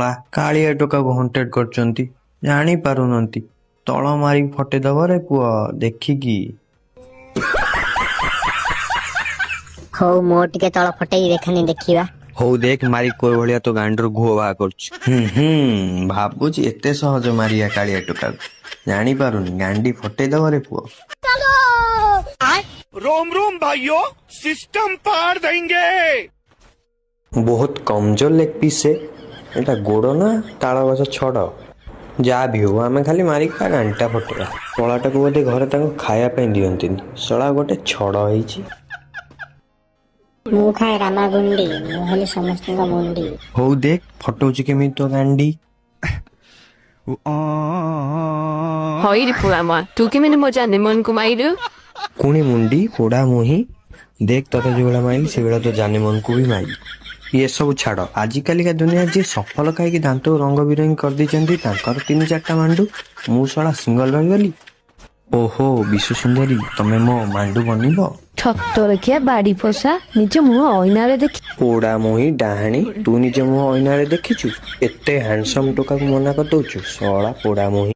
ଶଳା କାଳିଆ ଟୋକାକୁ ହଣ୍ଟେଡ କରୁଛନ୍ତି, ଜାଣି ପାରୁନାହାନ୍ତି। ତଳ ମାରି ଫଟେଇଦବ ରେ ପୁଅ ଦେଖିକି। ହଉ ମୋ ଟିକେ ତଳ ଫଟେଇ ଦେଖାନି ଦେଖିବା। ହଉ ଦେଖ ମାରି କୋଉ ଭଳିଆ ତୋ ଗାଣ୍ଡରୁ ଘୁଅ ବାହା କରୁଛୁ। ଭାବୁଛି ଏତେ ସହଜ ମାରିଆ କାଳିଆ ଟୋକାକୁ, ଜାଣିପାରୁନି ଗାଣ୍ଡି ଫଟେଇଦବ ରେ ପୁଅ। रोम रोम भाइयों, सिस्टम पार देंगे। ବହୁତ କମଜୋର ଲେଗ ପିସ୍ ସେ। ଏଟା ଗୋଡ ନା ତାଳ ଗଛ ଛଡ? ଯାହା ବି ହଉ ଆମେ ଖାଲି ମାରିକି ତା ଗାଣ୍ଡିଟା ଫଟେଇବା। ଶଳାଟାକୁ ବୋଧେ ଘରେ ତାଙ୍କୁ ଖାଇବା ପାଇଁ ଦିଅନ୍ତିନି, ଶଳା ଗୋଟେ ଛଡ ହେଇଛି। ମୁଁ ଖାଏ ରାମାଗୁଣ୍ଡି, ମୁଁ ହେଲି ସମସ୍ତଙ୍କ ମୁଣ୍ଡି। ହଉ ଦେଖ ଫଟଉଛି କେମିତି ତୋ ଗାଣ୍ଡି। ହଇରେ ପୁରାମା, ତୁ କେମିତି ମୋ ଜାନିମନକୁ ମାଇଲୁ? କୁଣି ମୁଣ୍ଡି ପୋଡା ମୁହିଁ, ଦେଖ ତତେ ଯୋଉଭଳିଆ ମାଇଲି ସେଇଭଳିଆ ତୋ ଜାନିମନକୁ ବି ମାଇଲି। ଇଏ ସବୁ ଛାଡ, ଆଜିକାଲିକା ଦୁନିଆ ଯିଏ ସଫଲ ଖାଇକି ଦାନ୍ତକୁ ରଙ୍ଗ ବିରଙ୍ଗୀ କରିଦେଇଛନ୍ତି ତାଙ୍କର 3-4ଟା ମାଣ୍ଡୁ, ମୁଁ ଶଳା ସିଙ୍ଗଲ ରହିଗଲି। ଓହୋ ବିଶ୍ୱ ସୁନ୍ଦରୀ, ତମେ ମୋ ମାଣ୍ଡୁ ବନିବ? ଛତ ରଖିଆ ବାଡି ପୋଷା, ନିଜ ମୁହଁ ଅଇନାରେ ଦେଖି। ପୋଡା ମୁହିଁ ଡାହାଣୀ, ତୁ ନିଜ ମୁହଁ ଅଇନାରେ ଦେଖିଛୁ? ଏତେ ହ୍ୟାଣ୍ଡସମ ଟୋକାକୁ ମନା କରିଦଉଛୁ, ଶଳା ପୋଡା ମୁହିଁ।